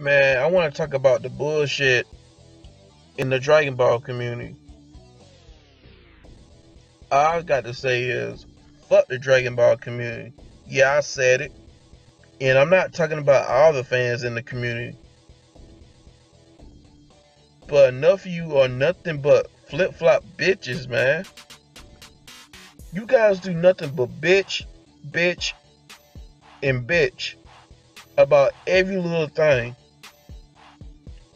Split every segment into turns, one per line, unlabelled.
Man, I want to talk about the bullshit in the Dragon Ball community. All I got to say is, fuck the Dragon Ball community. Yeah, I said it. And I'm not talking about all the fans in the community. But enough of you are nothing but flip-flop bitches, man. You guys do nothing but bitch, and bitch about every little thing.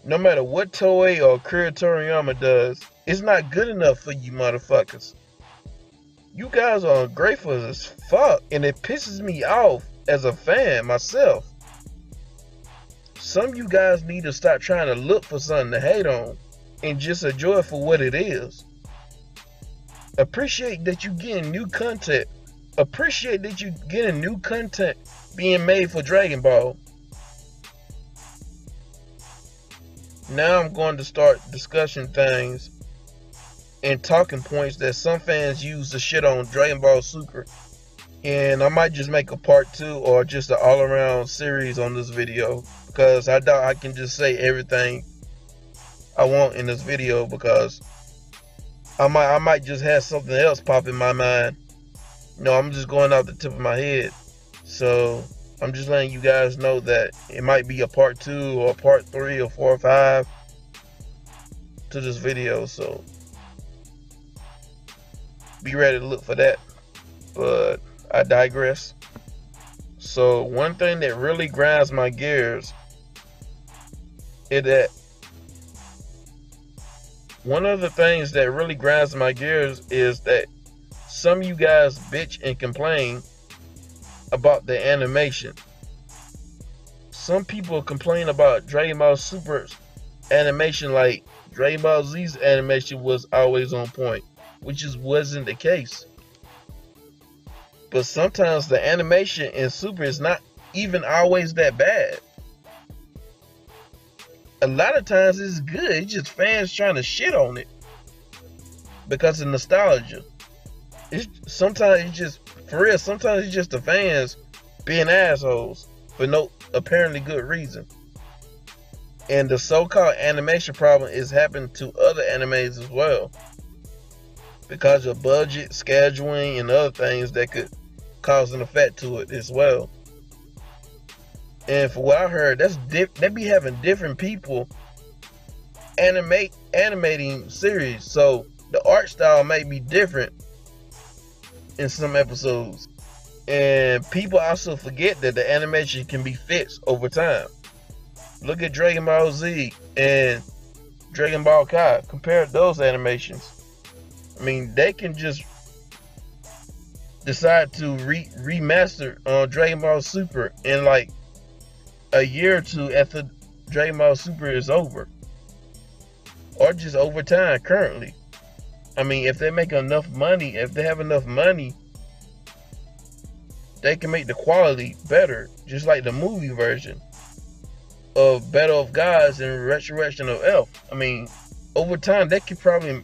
No matter what Toei or Akira Toriyama does, it's not good enough for you motherfuckers. You guys are ungrateful as fuck, and it pisses me off as a fan myself. Some of you guys need to stop trying to look for something to hate on and just enjoy it for what it is. Appreciate that you getting new content. Appreciate that you getting new content being made for Dragon Ball. Now I'm going to start discussing things and talking points that some fans use to shit on Dragon Ball Super. And I might just make a part 2 or just an all-around series on this video, because I doubt I can just say everything I want in this video, because I might just have something else pop in my mind. No, I'm just going off the tip of my head. So I'm just letting you guys know that it might be a part 2 or part 3 or 4 or 5 to this video. So be ready to look for that. But I digress. So one thing that really grinds my gears is that one of the things that really grinds my gears is that some of you guys bitch and complain about the animation. Some people complain about Dragon Ball Super's animation like Dragon Ball Z's animation was always on point, which wasn't the case. But sometimes the animation in Super is not even always that bad. A lot of times it's good. It's just fans trying to shit on it because of nostalgia. Sometimes it's just, for real, sometimes it's just the fans being assholes for no apparently good reason. And the so-called animation problem is happening to other animes as well, because of budget, scheduling, and other things that could cause an effect to it as well. And for what I heard, they be having different people animating series, so the art style may be different in some episodes. And people also forget that the animation can be fixed over time. Look at Dragon Ball Z and Dragon Ball Kai. Compare those animations. I mean, they can just decide to remaster on Dragon Ball Super in like a year or two after Dragon Ball Super is over, or just over time currently. I mean, if they make enough money, if they have enough money, they can make the quality better, just like the movie version of Battle of Gods and Resurrection of Elf. I mean, over time they could probably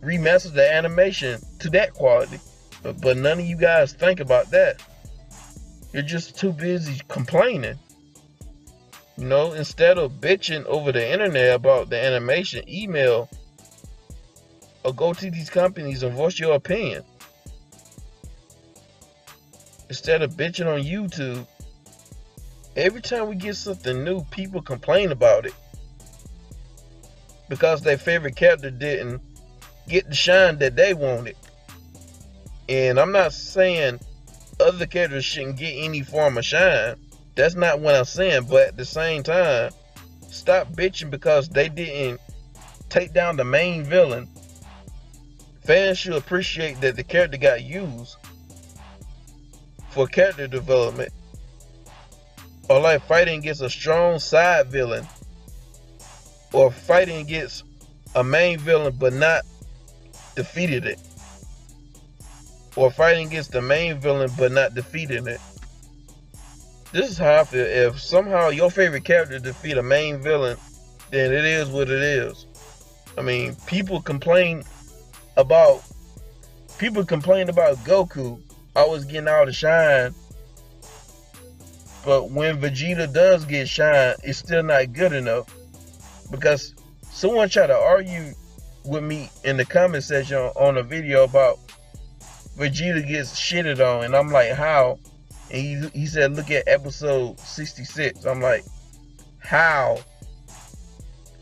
remaster the animation to that quality, but none of you guys think about that. You're just too busy complaining. You know, instead of bitching over the internet about the animation, email or go to these companies and voice your opinion. Instead of bitching on YouTube, every time we get something new, people complain about it because their favorite character didn't get the shine that they wanted. And I'm not saying other characters shouldn't get any form of shine. That's not what I'm saying. But at the same time, stop bitching because they didn't take down the main villain. Fans should appreciate that the character got used for character development, or like fighting against a strong side villain, or fighting against a main villain but not defeated it, or fighting against the main villain but not defeating it. This is how I feel. If somehow your favorite character defeat a main villain, then it is what it is. I mean, people complain about Goku always getting all the shine But when Vegeta does get shine, it's still not good enough. Because someone tried to argue with me in the comment section on a video about Vegeta gets shitted on, and I'm like, how? And he said, look at episode 66. I'm like, how?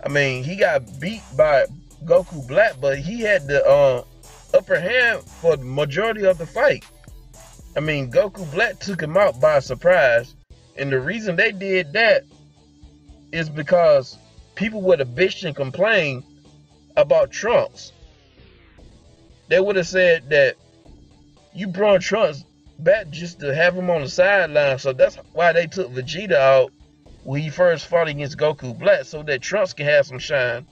I mean, he got beat by Goku Black, but he had the upper hand for the majority of the fight. I mean, Goku Black took him out by surprise, and the reason they did that is because people would have bitched and complained about Trunks. They would have said that you brought Trunks back just to have him on the sideline, so that's why they took Vegeta out when he first fought against Goku Black, so that Trunks can have some shine.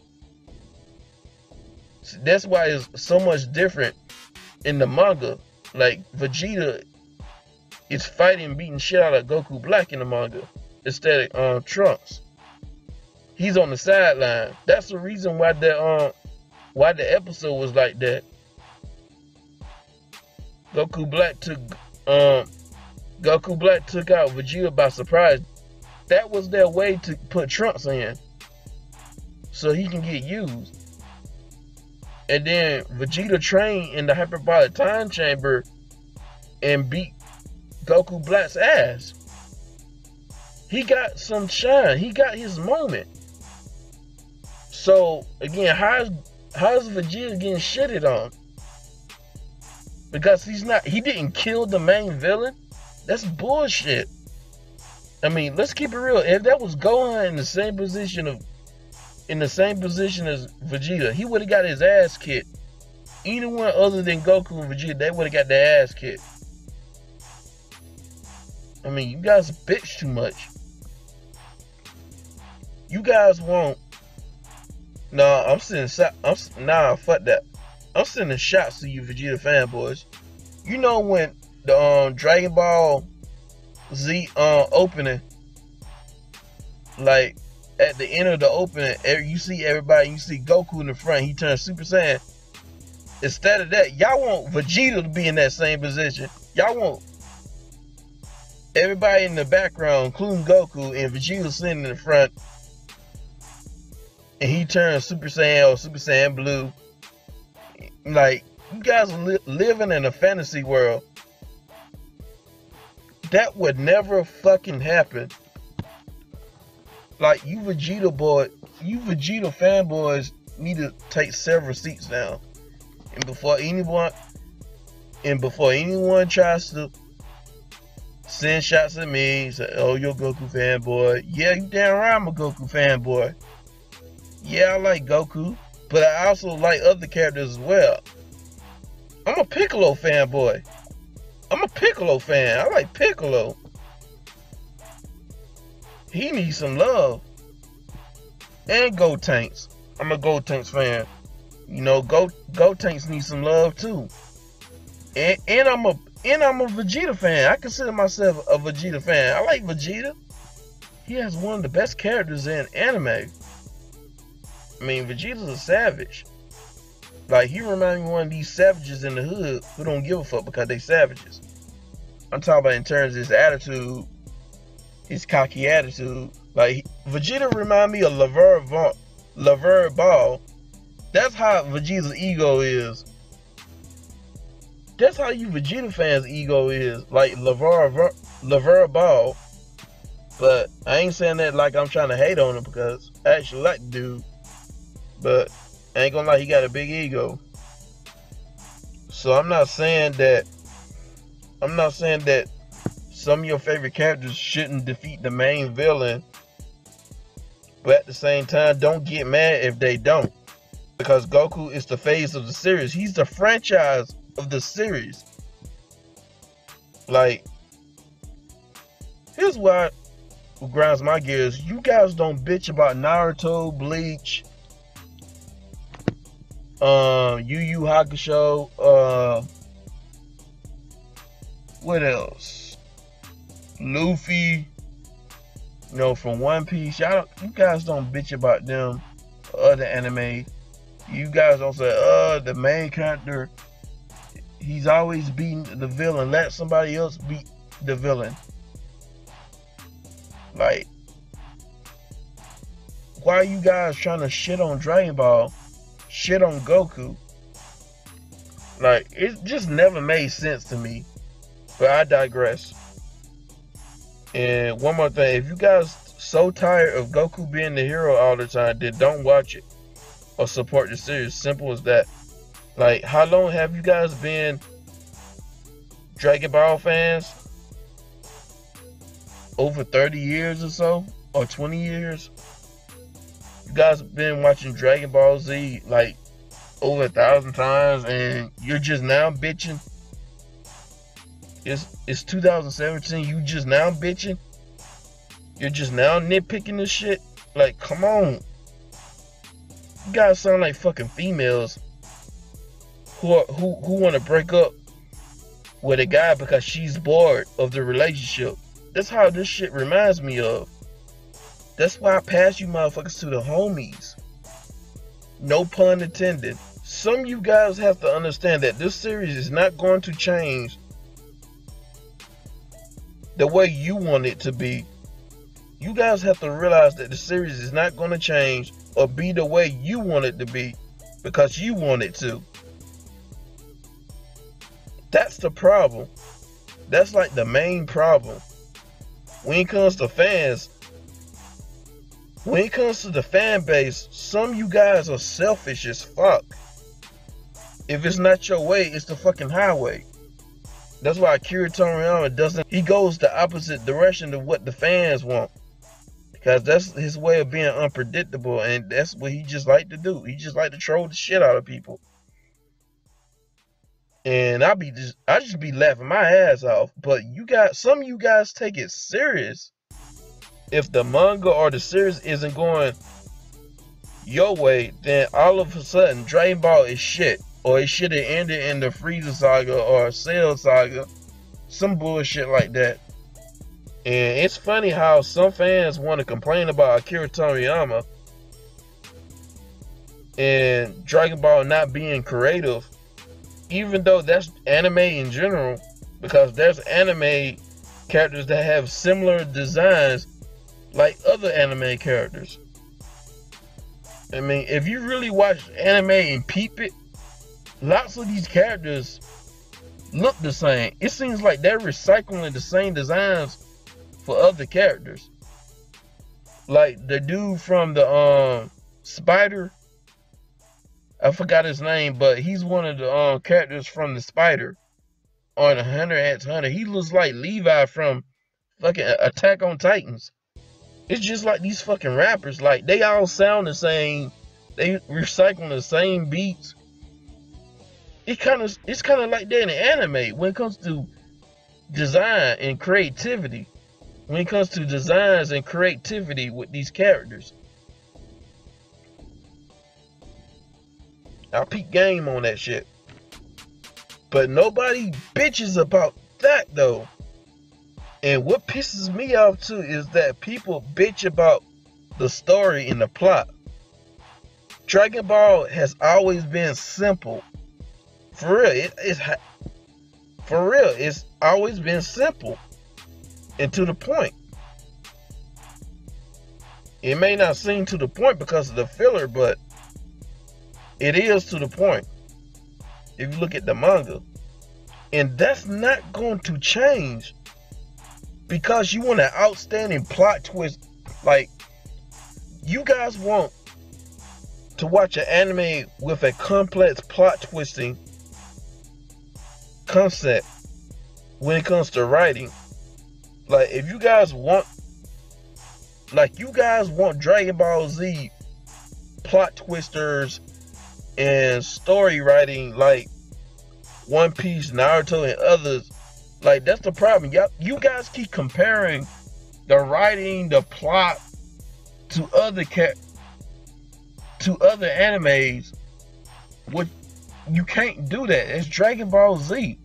So that's why it's so much different in the manga. Like, Vegeta is fighting, beating shit out of Goku Black in the manga instead of Trunks. He's on the sideline. That's the reason why the episode was like that. Goku Black took out Vegeta by surprise. That was their way to put Trunks in, so he can get used. And then Vegeta trained in the hyperbolic time chamber and beat Goku Black's ass. He got some shine. He got his moment. So again, how's Vegeta getting shitted on? Because he didn't kill the main villain? That's bullshit. I mean, let's keep it real. If that was Gohan in the same position as Vegeta, he would have got his ass kicked. Anyone other than Goku and Vegeta, they would have got their ass kicked. I mean, you guys bitch too much. You guys won't. Nah, I'm sending fuck that. I'm sending shots to you Vegeta fanboys. You know when the Dragon Ball Z opening, like at the end of the opening, you see everybody, you see Goku in the front, he turns Super Saiyan. Instead of that, y'all want Vegeta to be in that same position. Y'all want everybody in the background, including Goku, and Vegeta sitting in the front, and he turns Super Saiyan or Super Saiyan Blue. Like, you guys are living in a fantasy world. That would never fucking happen. Like, you Vegeta fanboys need to take several seats down. And before anyone tries to send shots at me, say, oh, you're a Goku fanboy. Yeah, you damn right I'm a Goku fanboy. Yeah, I like Goku, but I also like other characters as well. I'm a Piccolo fanboy. I'm a Piccolo fan. I like Piccolo. He needs some love. And Gotenks. I'm a Gotenks fan. You know, Gotenks need some love too. And I'm a Vegeta fan. I consider myself a Vegeta fan. I like Vegeta. He has one of the best characters in anime. I mean, Vegeta's a savage. Like, he reminds me of one of these savages in the hood who don't give a fuck because they savages. I'm talking about in terms of his attitude, his cocky attitude. Like, Vegeta remind me of Laverne Ball. That's how Vegeta's ego is. That's how you Vegeta fans' ego is. Like Laverne Ball. But I ain't saying that like I'm trying to hate on him, because I actually like the dude. But I ain't gonna lie, he got a big ego. So I'm not saying that some of your favorite characters shouldn't defeat the main villain. But at the same time, don't get mad if they don't. Because Goku is the face of the series. He's the franchise of the series. Like, here's what grinds my gears. You guys don't bitch about Naruto, Bleach, Yu Yu Hakusho, what else? Luffy, you know, from One Piece. You guys don't bitch about them or other anime. You guys don't say, the main character, he's always beating the villain. Let somebody else beat the villain. Like, why are you guys trying to shit on Dragon Ball, shit on Goku? Like, it just never made sense to me. But I digress. And one more thing, if you guys so tired of Goku being the hero all the time, then don't watch it or support the series. Simple as that. Like, how long have you guys been Dragon Ball fans? Over 30 years or so? Or 20 years? You guys have been watching Dragon Ball Z like over 1,000 times, and you're just now bitching? It's 2017, you just now bitching? You're just now nitpicking this shit? Like, come on. You guys sound like fucking females who want to break up with a guy because she's bored of the relationship. That's how this shit reminds me of. That's why I pass you motherfuckers to the homies. No pun intended. Some of you guys have to understand that this series is not going to change the way you want it to be. You guys have to realize that the series is not going to change or be the way you want it to be because you want it to. That's the problem. That's like the main problem. When it comes to fans, when it comes to the fan base, some of you guys are selfish as fuck. If it's not your way, it's the fucking highway. That's why Akira Toriyama doesn't, he goes the opposite direction of what the fans want. Because that's his way of being unpredictable, and that's what he just like to do. He just like to troll the shit out of people. And I just be laughing my ass off. But you guys, some of you guys take it serious. If the manga or the series isn't going your way, then all of a sudden Dragon Ball is shit. Or it should have ended in the Frieza saga or Cell saga. Some bullshit like that. And it's funny how some fans want to complain about Akira Toriyama and Dragon Ball not being creative, even though that's anime in general, because there's anime characters that have similar designs like other anime characters. I mean, if you really watch anime and peep it, lots of these characters look the same. It seems like they're recycling the same designs for other characters. Like the dude from the Spider, I forgot his name, but he's one of the characters from the Spider on Hunter x Hunter. He looks like Levi from fucking Attack on Titans. It's just like these fucking rappers, like they all sound the same. They recycling the same beats. It's kind of like that in anime when it comes to design and creativity. When it comes to designs and creativity with these characters. I'll peak game on that shit. But nobody bitches about that though. And what pisses me off too is that people bitch about the story and the plot. Dragon Ball has always been simple. For real, it's always been simple and to the point. It may not seem to the point because of the filler, but it is to the point if you look at the manga. And that's not going to change because you want an outstanding plot twist. Like, you guys want to watch an anime with a complex plot twisting concept when it comes to writing. Like, if you guys want, Dragon Ball Z plot twisters and story writing like One Piece, Naruto, and others, like, that's the problem. You guys keep comparing the writing, the plot to other animes. What, you can't do that. It's Dragon Ball Z.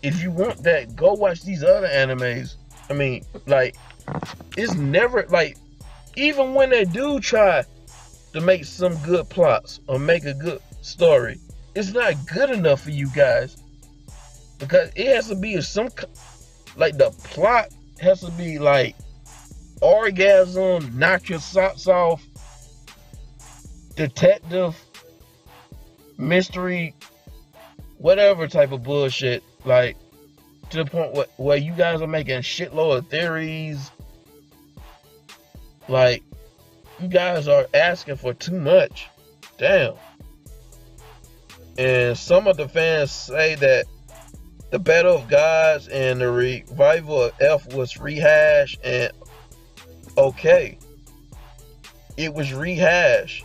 If you want that, go watch these other animes. I mean, like, it's never, like, even when they do try to make some good plots or make a good story, it's not good enough for you guys. Because it has to be like, the plot has to be, like, orgasm, knock your socks off, detective, mystery, whatever type of bullshit, like to the point where you guys are making shitload of theories. Like, you guys are asking for too much. Damn. And some of the fans say that the Battle of Gods and the revival of F was rehashed, and okay, it was rehashed.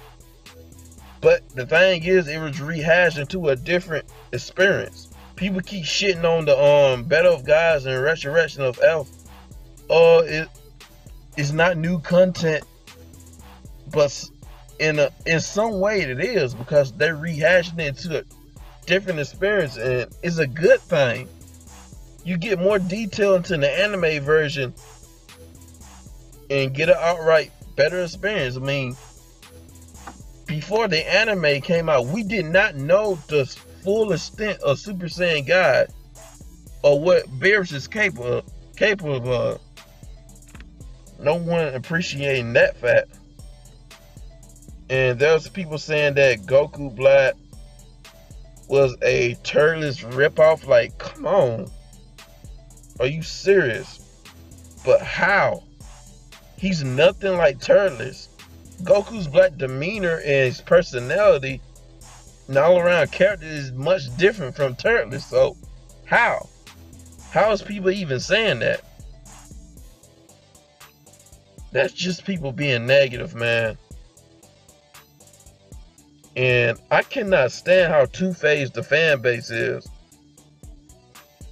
But the thing is, it was rehashed into a different experience. People keep shitting on the Battle of Gods and Resurrection of F. It's not new content, but in some way it is, because they're rehashing it into a different experience, and it's a good thing. You get more detail into the anime version and get an outright better experience. I mean, before the anime came out, we did not know the full extent of Super Saiyan God or what Beerus is capable of. No one appreciating that fact. And there's people saying that Goku Black was a turtless ripoff. Like, come on. Are you serious? But how? He's nothing like Turles. Goku's black demeanor and his personality and all around character is much different from Turles. So how? How is people even saying that? That's just people being negative, man. And I cannot stand how two-faced the fan base is.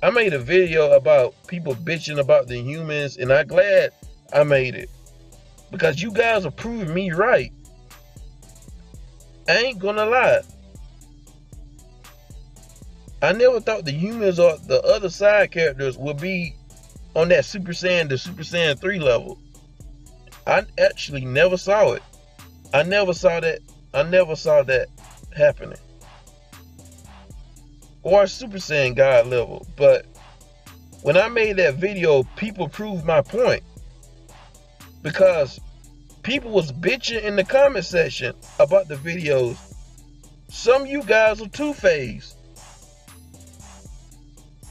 I made a video about people bitching about the humans, and I'm glad I made it, because you guys are proving me right. I ain't gonna lie. I never thought the humans or the other side characters would be on that Super Saiyan to Super Saiyan 3 level. I actually never saw it. I never saw that happening. Or Super Saiyan God level. But when I made that video, people proved my point. Because people was bitching in the comment section about the videos. Some of you guys are two-faced.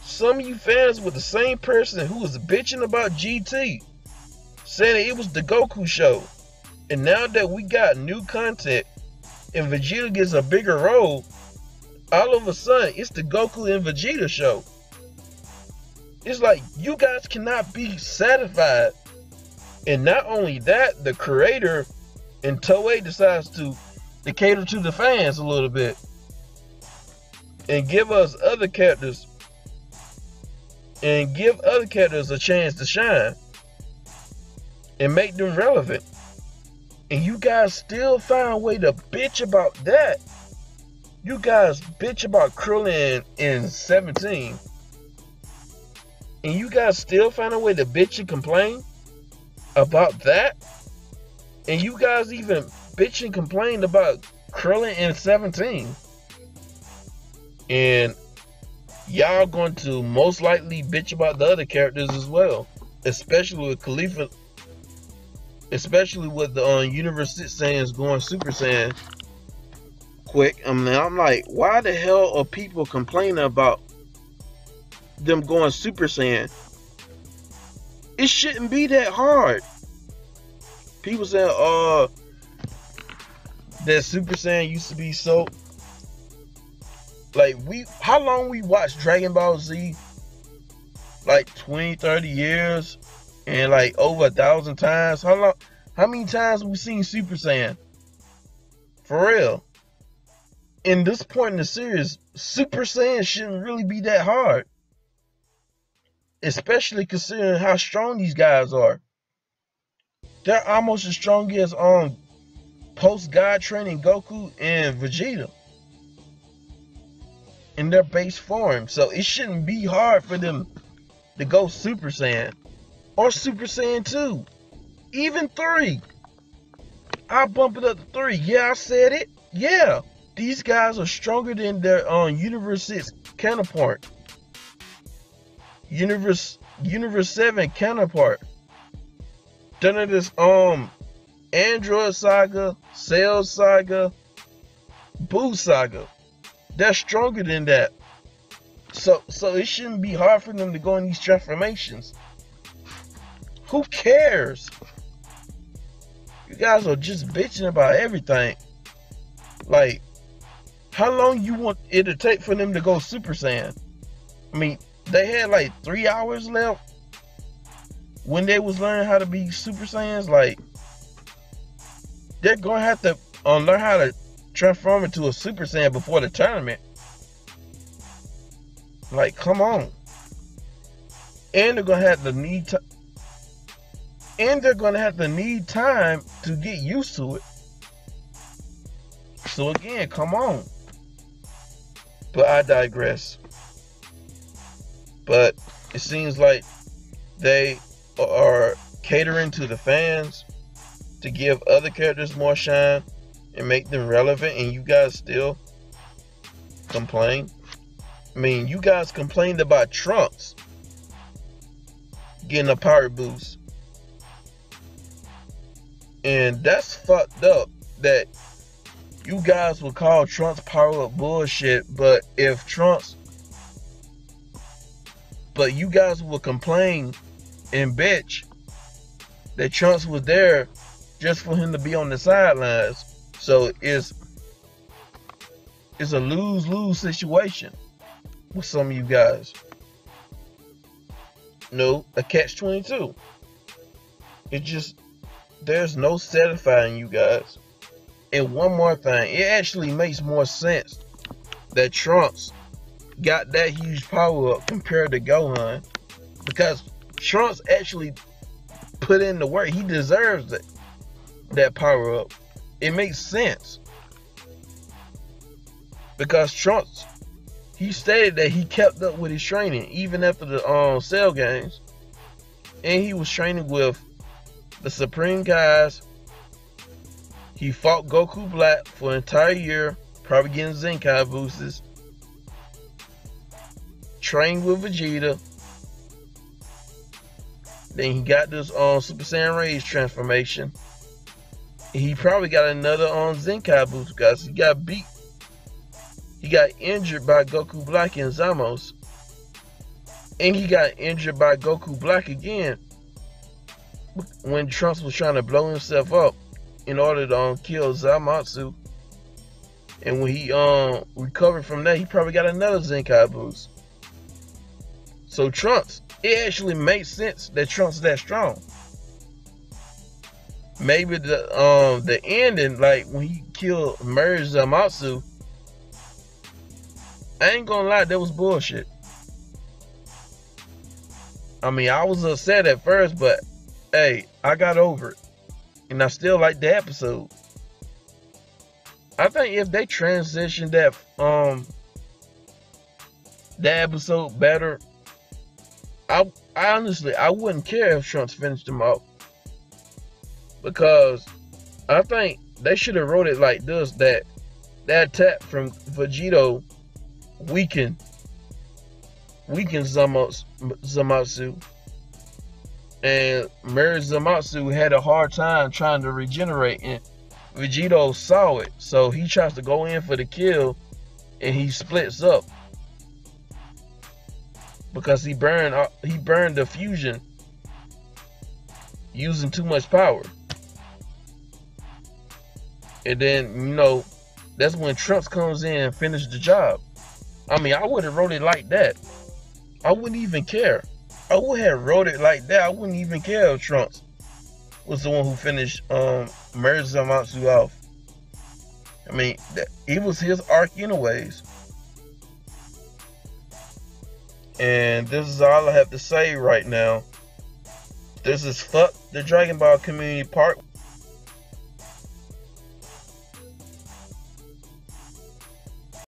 Some of you fans were the same person who was bitching about GT, saying it was the Goku show. And now that we got new content and Vegeta gets a bigger role, all of a sudden it's the Goku and Vegeta show. It's like, you guys cannot be satisfied. And not only that, the creator in Toei decides to cater to the fans a little bit and give us other characters a chance to shine and make them relevant. And you guys still find a way to bitch about that. You guys bitch about Krillin in 17. And you guys still find a way to bitch and complain about that. And you guys even bitch and complain about Krillin in 17. And y'all going to most likely bitch about the other characters as well. Especially with Khalifa. Especially with the Universe 6 Saiyans going Super Saiyan quick. I mean, I'm like, why the hell are people complaining about them going Super Saiyan? It shouldn't be that hard. People saying, that Super Saiyan used to be so, like, how long we watched Dragon Ball Z? Like 20, 30 years, and like over 1,000 times. How many times have we seen Super Saiyan? For real. In this point in the series, Super Saiyan shouldn't really be that hard. Especially considering how strong these guys are. They're almost as strong as post-God training Goku and Vegeta in their base form. So it shouldn't be hard for them to go Super Saiyan or Super Saiyan 2, even 3. I'll bump it up to 3. Yeah, I said it. Yeah, these guys are stronger than their Universe 6 counterpart, Universe 7 counterpart. Then this Android Saga, Cell Saga, Boo Saga. They're stronger than that. So it shouldn't be hard for them to go in these transformations. Who cares? You guys are just bitching about everything. Like, how long you want it to take for them to go Super Saiyan? I mean, they had like 3 hours left when they was learning how to be Super Saiyans. Like, they're gonna have to learn how to transform into a Super Saiyan before the tournament. Like, come on. And they're gonna have to need time to get used to it. So again, come on. But I digress. But it seems like they are catering to the fans to give other characters more shine and make them relevant, and you guys still complain. I mean, you guys complained about Trunks getting a power boost. And that's fucked up that you guys would call Trunks power up bullshit, but you guys would complain and bitch that Trunks was there just for him to be on the sidelines. So it's a lose-lose situation with some of you guys. No, a catch-22. It just, there's no satisfying you guys. And one more thing, it actually makes more sense that Trunks got that huge power up compared to Gohan, because Trunks actually put in the work. He deserves it, that power up. It makes sense because Trunks, he stated that he kept up with his training even after the Cell games, and he was training with the Supreme guys. He fought Goku Black for an entire year, probably getting Zenkai boosts. Trained with Vegeta. Then he got this Super Saiyan Rage transformation. He probably got another Zenkai boost because he got beat. He got injured by Goku Black and Zamos. And he got injured by Goku Black again when Trunks was trying to blow himself up in order to kill Zamasu. And when he recovered from that, he probably got another Zenkai boost. So Trunks, it actually makes sense that Trunks is that strong. Maybe the ending, like when he killed merged Zamasu, I ain't gonna lie, that was bullshit. I mean, I was upset at first, but hey, I got over it. And I still like the episode. I think if they transitioned that episode better, I honestly, I wouldn't care if Trunks finished him off. Because I think they should have wrote it like this, that attack from Vegito weakened Zamasu. And Mary Zamasu had a hard time trying to regenerate, and Vegito saw it. So he tries to go in for the kill, and he splits up. Because he burned the fusion using too much power. And then, you know, that's when Trunks comes in and finishes the job. I mean, I would have wrote it like that. I wouldn't even care. I would have wrote it like that. I wouldn't even care if Trunks was the one who finished Mary Zamasu off. I mean, it was his arc anyways. And this is all I have to say right now. This is Fuck the Dragon Ball Community Part